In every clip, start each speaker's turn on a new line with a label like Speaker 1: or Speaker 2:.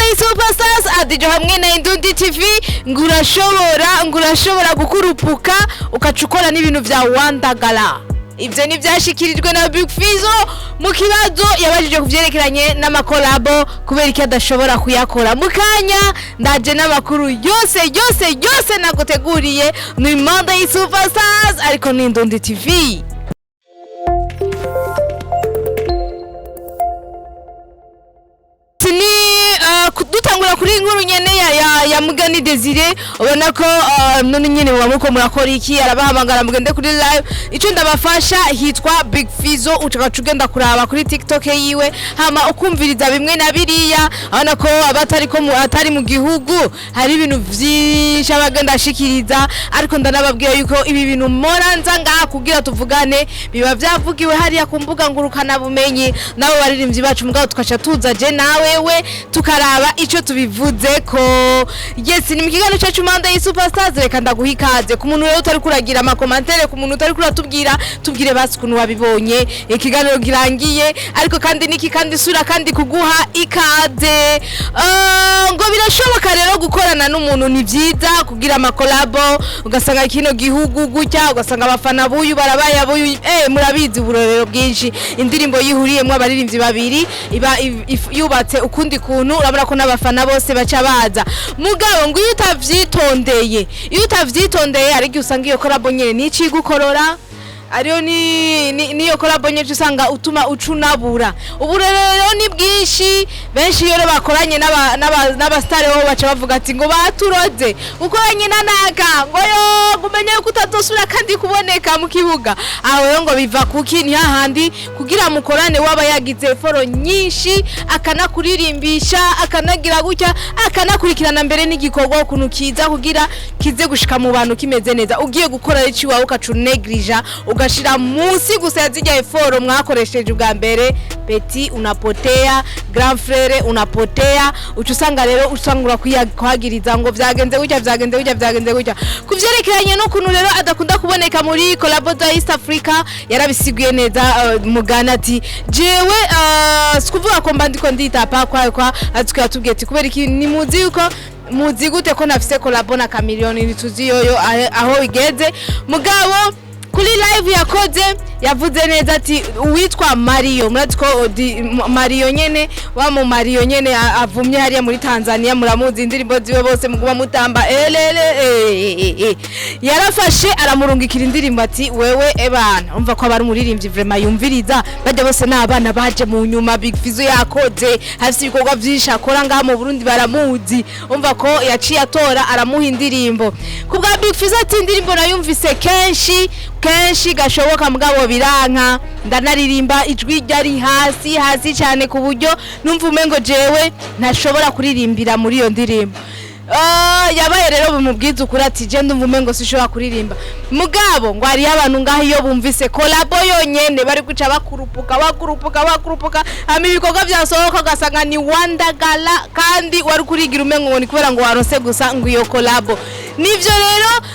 Speaker 1: Monday Superstars adijo hamwe na Indundi TV ngurashobora gukurupuka ukacukora n'ibintu vya Wandagala. Ivyo ni vyashikirijwe na Big Fizzo mu kibazo yabajije kuvyerekeranye n'amakolabo kubera iki adashobora kuyakora. Mukanya ndaje n'amakuru yose naguteguriye ni Monday Superstars ariko ni Indundi TV. Dutangura kuri inkuru nyene ya Mugani Desire ubona ko none nyene wamuko murakora iki arabahamagara mugende kuri live ico ndabafasha hitwa Big Fizzo ucagenda kuraba kuri TikTok yiwe hama ukumviriza bimwe na biriya abona ko atari mu gihugu hari ibintu vyinshi abagenda ashikiriza ariko ndanababwiye yuko ibi bintu moranza ngaha kugira tuvugane biba vyavugiwe hariya ku mbuga ngurukana bumenyi nabo baririmbyi bacu mugabo tukaca tuza je nawewe tukaraba ico tubivuze ko yes ni mukigano cyacu Monday Superstars reka ndaguhikaze ku muntu rero utari kuragira ama commentaire ku muntu utari kuratubwira tubwire basi kuntu wabibonye ikiganiro girangiye ariko kandi niki kandi sura kandi kuguha ikaze ngo birashoboka rero gukorana n'umuntu ni byiza kugira ama collabo ugasanga kino gihugu gutya ugasanga abafana buyu barabaya buyu murabizi uburorero bwinshi indirimbo yihuriyemo abaririmbyi babiri iba yubatse ukundi kuntu urabona ko n'abafana bose baca baza mugabo ngo iyo utavyitondeye ari gihe usanga iyo collabo nyene nici gukorora ariyo niyo collabo nyene usanga utuma ucunabura uburero ni bwinshi benshi iyo bakoranye n'abastar bo baca bavuga ati ngo baturoze ukoranye nanaka ngo yo gumenye ko utazosura kandi kuboneka mu kibuga aho ngo biva kuki ni hahandi kugira mukorane waba yagize foro nyinshi akanakuririmbisha akanagira gutya akanakurikirana mbere n'igikorwa kuntu kiza kugira kize gushika mu bantu kimeze neza ugiye gukora ici wawe ukacunegrija ugashira munsi gusa yazijya eforo mwakoresheje ubwa mbere petit unapotea grand frère unapotea ucusanga rero usangura kwagiriza ngo vyagenze gutya kuvyerekeranye no kuntu rero adakunda kuboneka muri collabo za East Africa yarabisiguye neza Mugana ati jewe sikuvuga ko mbandiko nditapa kwa atubwiye ati kubera iki ni muzi yuko muzi gute ko nafise collabo na Chameleone tuziyoyo aho igeze mugabo kuri live yakoze yavuze neza ati witwa Mario muratiko Mario nyene wa mu Mario nyene avumye hariya muri Tanzania muramuzi indirimbo ziwe bose muguma mutamba yarafashe aramurungikira indirimbo ati wewe ebana umva ko abari umuririmbyi vraiment yumviriza bajya bose n'abana baje mu nyuma Big Fizzo yakoze hafite ibikorwa byinshi akora ngaha mu Burundi baramuzi umva ko yaciye atora aramuha indirimbo kubwa Big Fizzo ati indirimbo nayumvise kenshi gashoboka mugabo biranka ndanaririmba ijwi ryari hasi cyane ku buryo numva umengo jewe ntashobora kuririmbira muri iyo ndirimbo yabaye rero bumubwiza ukuri ati je ndumva umengo sishobora kuririmba mugabo ngo ari abantu ngaho iyo bumvise collabo yonyene bari guca bakurupuka ami ibikorwa byasohoka gasanga ni Wandagala kandi wari kurigira umengo ngo ni kubera ngo warose gusa ngo iyo collabo nivyo rero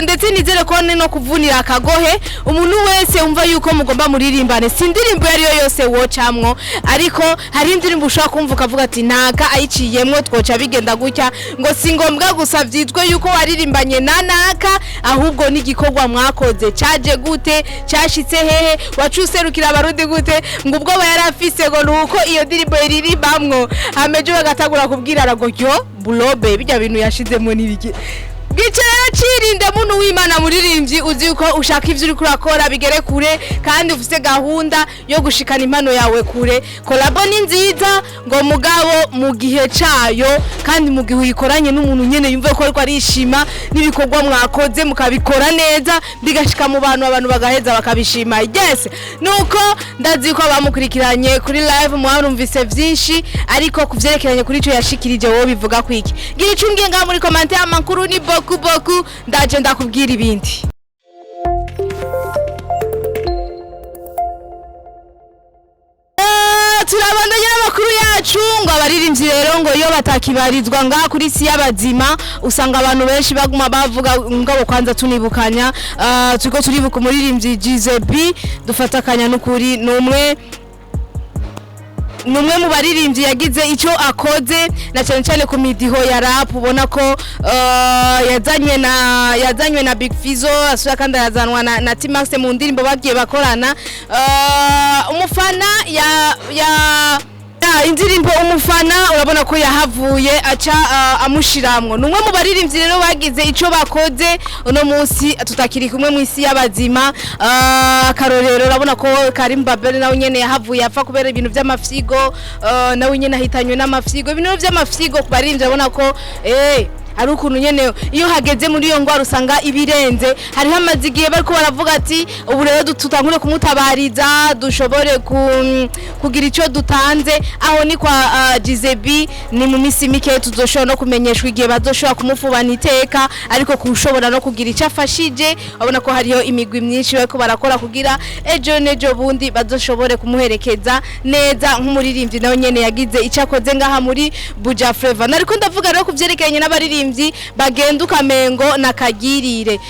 Speaker 1: ndetse nizere ko no kuvunira akagohe umuntu wese umva yuko mugomba muririmbane sindirimbo yariyo yose wocamwo ariko hari indirimbo ushaka kumva ukavuga ati naka ayiciyemwo twoca bigenda gutya ngo singombwa gusa vyitwe yuko waririmbanye nanaka ahubwo n'igikorwa mwakoze caje gute cyashitse hehe wacuserukira abarundi gute ngo ubwo yarafise ngo nuko iyo ndirimbo iririmbamwo hameje bagatagura kubwira aragotyo bulobe bijya bintu yashizemo nibiki Gicero cirinde muntu w'Imana muririmbyi uzi uko ushaka ivyo uri kurakora bigere kure kandi ufite gahunda yo gushikana impano yawe kure collabo ni nziza ngo mugabo mu gihe cayo kandi mu gihe uyikoranye n'umuntu nyene yumve ko ariko arishima nibikorwa mwakoze mukabikora neza bigashika mu abantu bagaheza bakabishima yes nuko ndazi ko bamukurikiranye kuri live mwarumvise vyinshi ariko kuvyerekeranye kuri ico yashikirije wowe bivuga kwiki gira icungiye ngaha muri commentaire amakuru ni boku ndaje ndakubwira ibindi turabandanya n'amakuru yacu ngo abaririmbyi rero ngo iyo batakibarizwa ngaha kuri si y'abazima usanga abantu benshi baguma bavuga ngabo kwanza tunibukanya turiko turibuka umuririmbyi GZB dufatakanya n'ukuri numwe numwe mu baririmbyi yagize ico akoze na cyane cyane ku midiho ya rap ubona ko yazanywe na Big Fizzo asura kandi yazanwa na T-Max mu ndirimbo bagiye bakorana umufana ya indirimbo umufana urabona ko yahavuye aca amushiramwo numwe mu baririmbyi rero bagize ico bakoze uno munsi tutakiri kumwe mu isi y'abazima karorero urabona ko Karim Babel nawe nyene yahavuye apfa kubera ibintu by'amafyigo nawe nyene ahitanywe n'amafyigo ibintu by'amafyigo ku baririmbyi urabona ko ari ukuntu nyene iyo hageze muri iyo ngwara usanga ibirenze hari hamazigiye bariko baravuga ati ubu rero tutangure kumutabariza dushobore kugira ico dutanze aho ni kwa Gizebi ni mu misi mike tuzoshobora no kumenyeshwa igihe bazoshobora kumufubana iteka ariko kushobora no kugira ico afashije abona ko hariyo imigwi myinshi bariko barakora kugira ejo bundi bazoshobore kumuherekeza neza nk'umuririmbyi nawe nyene yagize ico akoze ngaha muri Buja Flava nariko ndavuga rero kuvyerekeranye n'abaririmbyi bagenda ukamengo na kagirire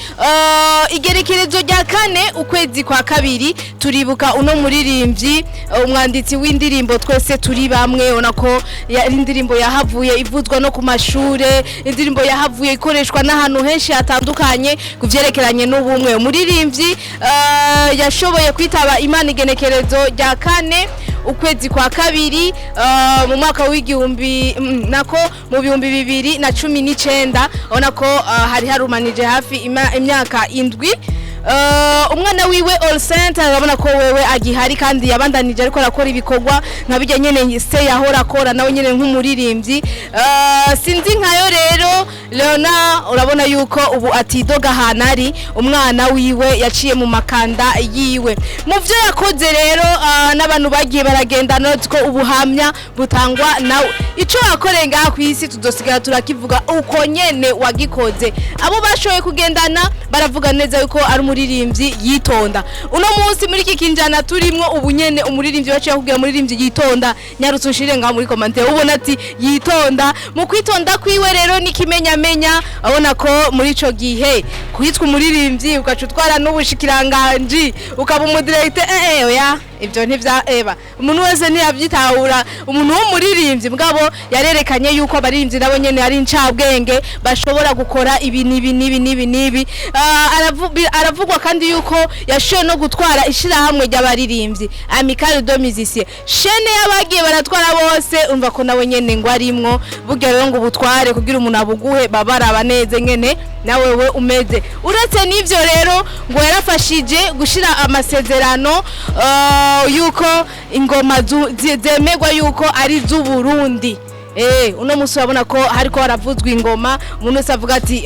Speaker 1: igerekerezo rya kane ukwezi kwa kabiri turibuka uno muririmbyi umwanditsi w'indirimbo twese turi bamwe ona ko indirimbo yahavuye ivuzwa no ku mashure indirimbo yahavuye ikoreshwa n'ahantu henshi hatandukanye kuvyerekeranye n'ubumwe umuririmbyi yashoboye kwitaba Imana igenekerezo rya kane ukwezi kwa kabiri mu mwaka w'igihumbi nako mu bihumbi 2019 ona ko hari harumanije hafi imyaka 7 umwana wiwe All Center urabona ko wewe agihari kandi yabandanije ariko arakora ibikorwa nkabijya nyene se yahora akora nawe nyene nk'umuririmbyi sinzi nkayo rero Leona urabona yuko ubu atidoga hanari umwana wiwe yaciye mu makanda yiwe mu byo yakoze rero n'abantu bagiye baragenda notko ubuhamya butangwa nawe ico yakorenga ku isi tuzosigara turakivuga uko nyene wagikoze abo bashoye kugendana baravuga neza yuko ari umuririmbyi yitonda uno munsi muri iki kinjana turimwo ubunyene umuririmbyi waciye kugira umuririmbyi yitonda nyarutse ushirenga muri commentaire ubona ati yitonda mu kwitonda kwiwe rero nikimenya abona ko muri ico gihe kwitwa umuririmbyi ukacutwara n'ubushikiranganje ukaba umudirector oya ibyo ntivya eba umuntu wese ntiyavyitahura umuntu wo muririmbyi mugabo yarerekanye yuko abaririmbyi nabo nyene ari incabwenge bashobora gukora ibi nibi aravugwa kandi yuko yashoye no gutwara ishirahamwe ry'abaririmbyi Amical de Musiciens shene yabagiye baratwara bose umva ko nawe nyene ngo arimwo burya rero ngo ubutware kugira umuntu abuguhe babaraba neze nyene nawe we umeze uretse n'ivyo rero ngo yarafashije gushira amasezerano yuko ingoma zemegwa yuko ari z'Uburundi uno musi wabona ko hariko haravuzwa ingoma umuntu wese avuga ati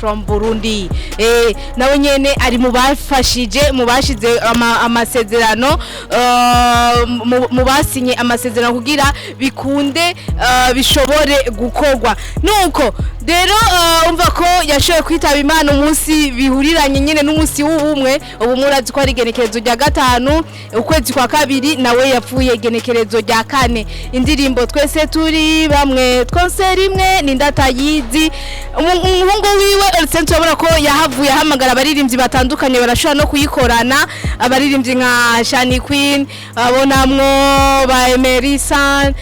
Speaker 1: from Burundi nawe nyene ari mu bafashije mu bashize amasezerano mu basinye amasezerano kugira bikunde bishobore gukorwa nuko rero umva ko yashoye kwitaba Imana umunsi bihuriranye nyene n'umunsi w'ubumwe ubu murazi ko ari genekerezo rya gatanu ukwezi kwa kabiri nawe yapfuye genekerezo rya kane indirimbo twese turi bamwe twose rimwe nindatayizi umuhungu wiwe Olsen urabona ko yahavuye hamagara abaririmbyi batandukanye barashobora no kuyikorana abaririmbyi nka Shani Queen abonamwo ba Emerson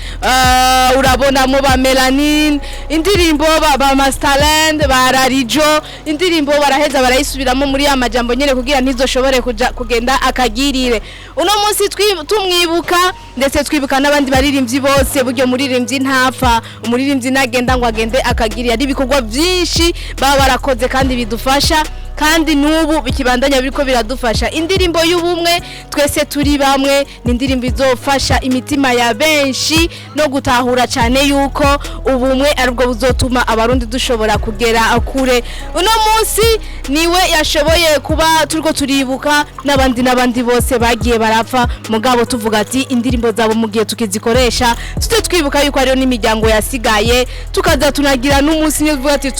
Speaker 1: urabonamwo ba Melanin indirimbo ba Masterland ba Rarijo indirimbo baraheza barayisubiramo muri amajambo nyene kugira ntizoshobore kugenda akagirire uno munsi tumwibuka ndetse twibuka n'abandi baririmbyi bose buryo muririmbyi ntapfa umuririmbyi nagenda ngo agende akagirira ari bikorwa byinshi baba barakoze kandi bidufasha kandi nubu bikibandanya biriko biradufasha indirimbo y'ubumwe twese turi bamwe ni indirimbo izofasha imitima ya benshi no gutahura cyane yuko ubumwe aribwo buzotuma abarundi dushobora kugera kure uno munsi niwe yashoboye kuba turiko turibuka n'abandi bose bagiye barapfa mugabo tuvuga ati indirimbo zabo mu gihe tukizikoresha tute twibuka yuko ariyo n'imiryango yasigaye tukaza tunagira n'umunsi nyevuga ati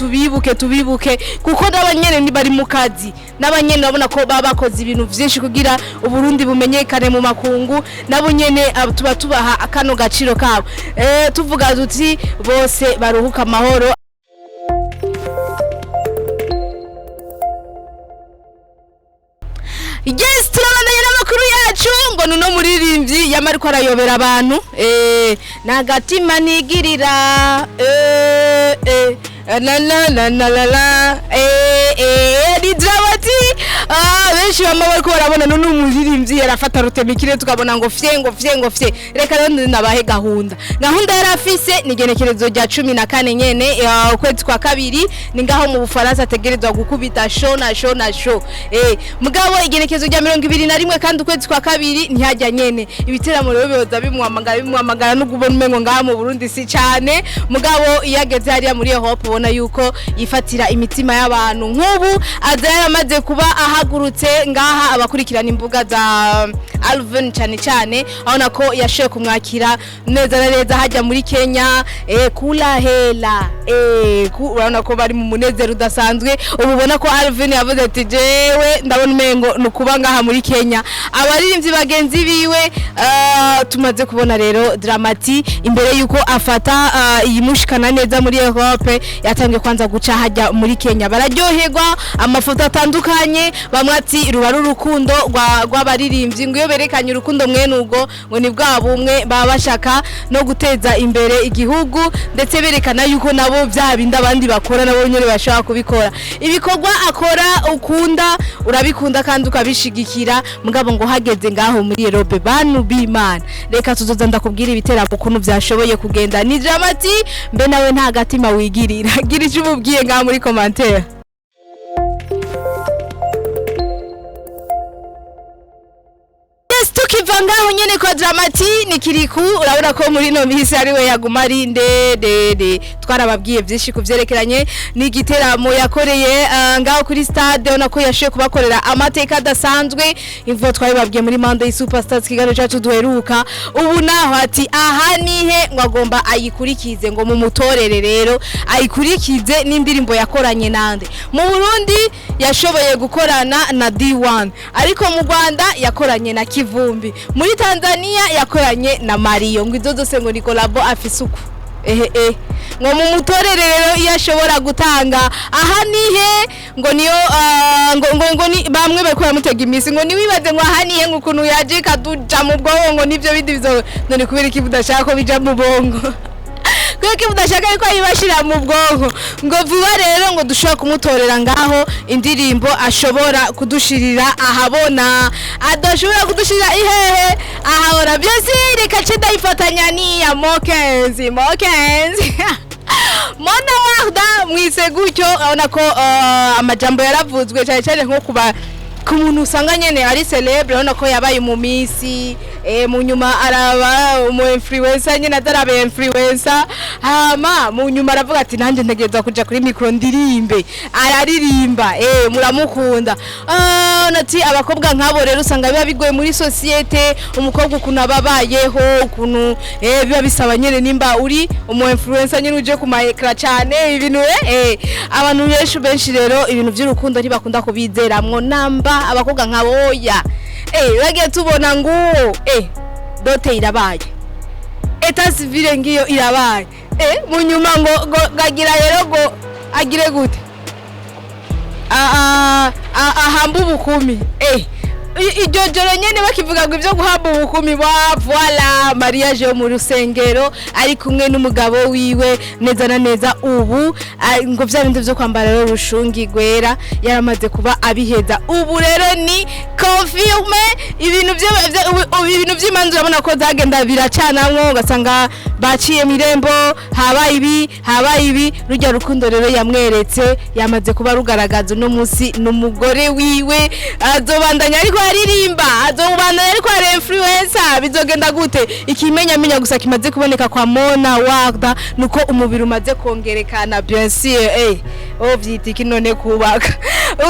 Speaker 1: tubibuke kuko n'abanyene ni bari mu kazi n'abanyene babona ko babakoze ibintu byinshi kugira uburundi bumenyekane mu makungu nabo nyene tubaha akano gaciro kabo tuvuga duti bose baruhuka amahoro. Yes, turabandanya n'amakuru yacu naco ngo nuno muririmbyi yamari ko arayobera abantu nagatima nigirira la la la la la la di Dramati benshi bama bariko barabona nuno muririmbyi yarafata rutemikire tukabona ngo fye reka rero nabahe gahunda yarafise nigenekerezo rya 14 nyene ukwezi kwa kabiri ni ngaho mu Bufaransa ategerezwa gukubita show mugabo igenekerezo rya 21 kandi ukwezi kwa kabiri ntihajya nyene ibiteramo rero bihoza bimwamagara no kubona umengo ngaho mu Burundi si cyane mugabo iyageze hariya muri Europe ubona yuko yifatira imitima y'abantu nk'ubu aza yaramaze kuba ahagurutse ngaha abakurikirana imbuga za Alvin cyane abona ko yashoye kumwakira neza hajya muri Kenya kula hela urabona ko bari mu munezero udasanzwe ubona ko Alvin yavuze ati jewe ndabona umengo nukuba ngaha muri Kenya abaririmbyi bagenzi biwe tumaze kubona rero Dramati imbere yuko afata iyi mushikana neza muri Europe yatangiye kwanza guca hajya muri Kenya bararyoherwa amafoto atandukanye bamwati rubaru rukundo rw'abaririmbyi ngo iyo berekanye urukundo mwenugo ngo ni bwa bumwe baba bashaka no guteza imbere igihugu ndetse berekana yuko nabo byabinda abandi bakora nabo nyine bashaka kubikora ibikorwa akora ukunda urabikunda kandi ukabishigikira mugabo ngo hageze ngaho muri Europe bantu b'Imana reka tuzoza ndakubwira ibitera ukuntu byashoboye kugenda ni Dramati mbe nawe nta gatima wigirira gira icyo ububwiye ngaho muri commentaire. Tukivangaho nyene kwa Dramati nikiriku urabona ko muri no misi ari we yaguma ari ndede twarababwiye byinshi kuvyerekeranye n'igiteramo yakoreye ngaho kuri stade ona ko yashiye kubakorera amateka adasanzwe imvo twabibabwiye muri Monday Superstars kigano cyacu duheruka ubu naho ati aha nihe ngagomba ayikurikize ngo mu mutorere rero ayikurikize n'indirimbo yakoranye nande mu Burundi yashoboye gukorana na D1 ariko mu Rwanda yakoranye na Kivumbi muri Tanzania yakoranye na Mario ngo izo zose ngo ni collabo afisuku ngo mu mutorere rero yashobora gutanga aha nihe ngo niyo ngo ni bamwe bakora mutega imisi ngo niwibaze ngo aha nihe ngo kuntu yaje kaduja mu bwongo ngo nivyo bindi bizo none kubera ikibudashaka ko bija mu bongo kweke budashaka yuko yibashira mu bwonko ngo vuba rero ngo dushobora kumutorera ngaho indirimbo ashobora kudushirira ahabona adashobora kudushirira ihehe ahahora byose reka cenda ifatanya ni ya Mokenzi Mona Warda mwise gutyo abona ko amajambo yaravuzwe cyane nko kuba ku muntu usanga nyene ari celebre urabona ko yabaye mu misi mu nyuma araba umu influencer nyene atarabe influencer hama mu nyuma aravuga ati nanje ntegerezwa kuja kuri micro ndirimbe araririmba muramukunda nati abakobwa nkabo rero usanga biba bigoye muri societe umukobwa ukuntu ababayeho ukuntu biba bisaba nyene nimba uri umu influencer nyene uje ku maekra cyane ibintu abantu benshi rero ibintu by'urukundo ntibakunda kubizeramwo namba abakobwa nkaboya bagiye tubona ngo dote irabaye eta civile ngiyo irabaye mu nyuma ngo gagira rero ngo agire gute ahamba ubukumi ijojoro nyene bakivuga ngo ivyo guhamba ubukumi voilà mariage yo mu rusengero ari kumwe n'umugabo wiwe neza na neza ubu ngo vyabindi byo kwambara rero rushungi gwera yaramaze kuba abiheza ubu rero ni confirme ibintu by'imanzu urabona ko zagenda biracanamwo ugasanga baciye mirembo haba ibi rujya rukundo rero yamweretse yamaze kuba rugaragaza no musi n'umugore wiwe azobandanya ariko aririmba azobandanya ariko ari influencer bizogenda gute ikimenyamenya gusa kimaze kuboneka kwa Mona Warda nuko umubiri umaze kongerekana bien sûr vyiti kinone kubaka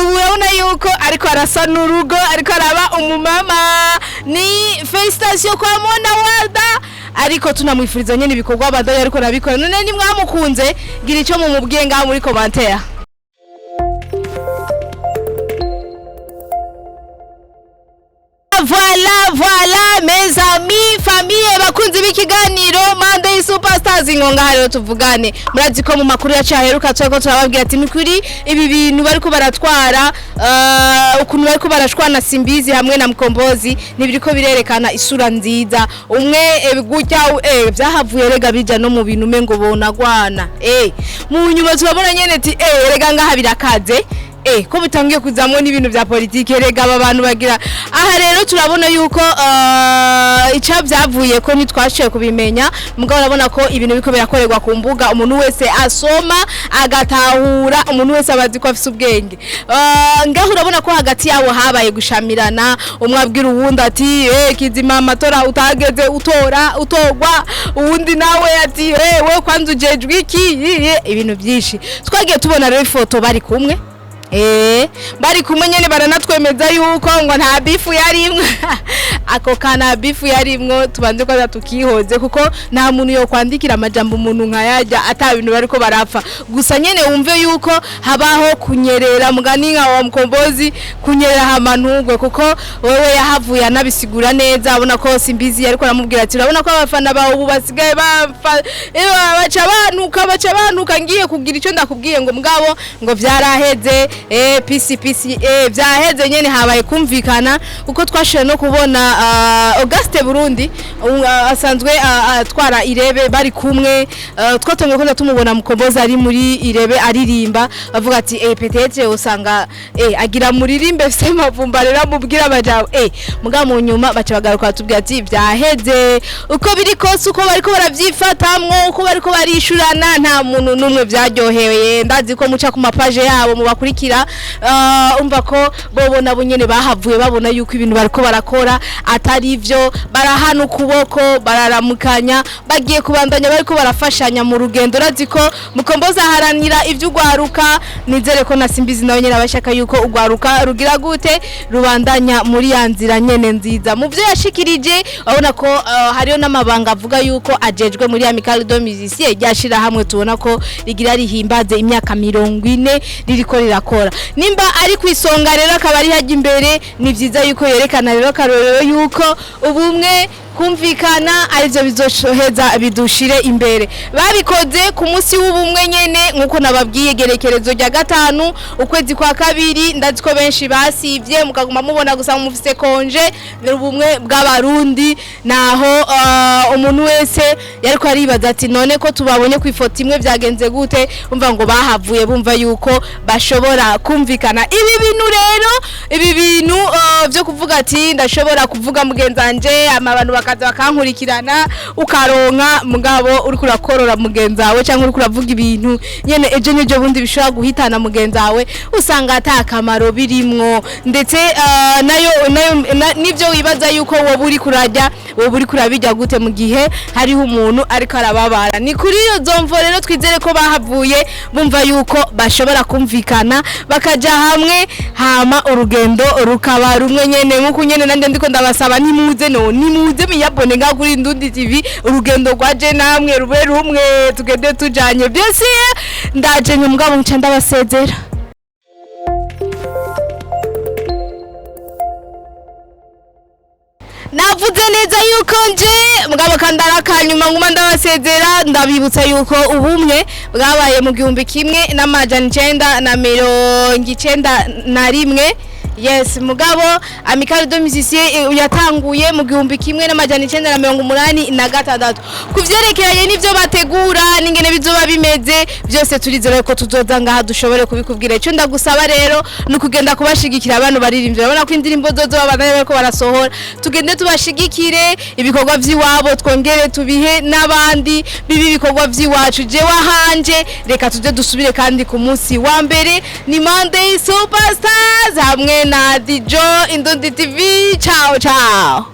Speaker 1: ubu urabona yuko ariko arasa n'urugo ariko araba umumama ni felicitation kwa Mona Warda ariko tunamwifuriza nyene ibikorwa abandanya ariko nabikora none ni mwamukunze gira ico mu mubwiye ngaho muri commentaire. Voilà mes amis, famille bakunzi b'ikiganiro Monday Superstars ingonga rero tuvugane murazi ko mu makuru ya cyaheruka tweko turababwira ati mikuri ibi bintu bariko baratwara ukuntu bariko barashwana Simbizi hamwe na Mkombozi nibiriko birerekana isura nziza umwe gutya byahavuye rega bija no mu bintu mengo bonagwana mu nyuma turabona nyene ati rega ngaha birakaze ko bitangiye kuzamwe n'ibintu bya politike rega abantu bagira aha rero turabona yuko ica byavuye ko nitwashiye kubimenya mugabo urabona ko ibintu biko birakorerwa ku mbuga umuntu wese asoma agatahura umuntu wese abazi ko afise ubwenge ngaho urabona ko hagati yawo habaye gushamirana umwe abwira uwundi ati kizima amatora utageze utogwa uwundi nawe ati we kwanza ujejwe iki ibintu byinshi twagiye tubona rero ifoto bari kumwe bari kumwe nyene baranatwemeza yuko ngo nta bifu yarimwe ako kana bifu yarimwe tubanze ko tukihoze kuko nta muntu yo kwandikira amajambo umuntu nkayajya atabintu bariko barapfa gusa nyene wumve yuko habaho kunyerera mugani nka wa Mkombozi kunyerera hamanugwe kuko wewe yahavuye anabisigura neza abona ko Simbizi ariko aramubwira ati urabona ko abafana bawo ubu basigaye baca banuka ngiye kugira ico ndakubwiye ngo mugabo ngo vyaraheze pisi byaheze nyene habaye kumvikana uko twashire no kubona Auguste Burundi asanzwe atwara Irebe bari kumwe twatonge ko tumubona Mkombozi ari muri Irebe aririmba bavuga ati peut-être usanga agira muririmbe se mavumba rero mubwira bajawe mugabo mu nyuma baca bagaruka tubwira ati byaheze uko biri kose uko bariko baravyifatamwo uko bariko barishurana nta muntu numwe byaryoheye ndazi ko muca ku mapaje yabo mu bakurikira umva ko bobona bunyene bahavuye babona yuko ibintu bariko barakora atari ivyo barahana ukuboko bararamukanya bagiye kubandanya bariko barafashanya mu rugendo razi ko Mkombozi aharanira ivyo ugwaruka nizere ko na Simbizi nawe nyene abashaka yuko ugwaruka rugira gute rubandanya muri yanzira nyene nziza mu byo yashikirije abona ko hariyo n'amabanga avuga yuko ajejwe muri Amical de Musiciens ryashira hamwe tubona ko rigira rihimbaze imyaka 40 ririko rirakora nimba ari kwisonga rero akaba ari hajya imbere ni byiza yuko yerekana rero karorero yuko ubumwe kumvikana arivyo bizoshoheza bidushire imbere babikoze ku munsi w'ubumwe nyene nkuko nababwiye gerekerezo rya 5 ukwezi kwa kabiri ndazi ko benshi basivye mukaguma mubona gusa mufise konje ubumwe bw'abarundi naho umuntu wese yariko aribaza ati none ko tubabonye ku ifoto imwe byagenze gute umva ngo bahavuye bumva yuko bashobora kumvikana ibi bintu byo kuvuga ati ndashobora kuvuga mugenzanje abantu bakaza bakankurikirana ukaronka mugabo uri kurakorora mugenzawe cyangwa uri kuravuga ibintu nyene eje nejo bundi bishobora guhitana mugenzawe usanga atakamaro birimwo ndetse nayo nivyo wibaza yuko wowe uri kurajya wowe uri kurabijya gute mu gihe hariho umuntu ariko arababara ni kuri iyo zomvo rero twizere ko bahavuye bumva yuko bashobora kumvikana bakaja hamwe hama urugendo rukaba rumwe nyene nkuko nyene nande ndiko ndabasaba nimuze miyabone nga kuri Ndundi TV urugendo rwaje namwe rube rumwe tugende tujanye byose ndaje nyumugabo nca ndabasezera navuze neza yuko nje mugabo kandara kanyuma nguma ndabasezera ndabibutsa yuko ubumwe bwabaye mu 1991 yes mugabo Amical de Musiciens yatanguye mu 1986 kuvyerekeranye n'ivyo bategura n'ingene bizoba bimeze byose turizera ko tuzoza ngaha dushobore kubikubwira ico ndagusaba rero nukugenda kubashigikira abantu baririmbye urabona ko indirimbo zozo babanaye ko barasohora tugende tubashigikire ibikorwa vy'iwabo twongere tubihe n'abandi bibi ibikorwa vy'iwacu je wahanje reka tuje dusubire kandi ku munsi wa mbere ni Monday Superstars hamwe na Dijo Ndundi TV ciao ciao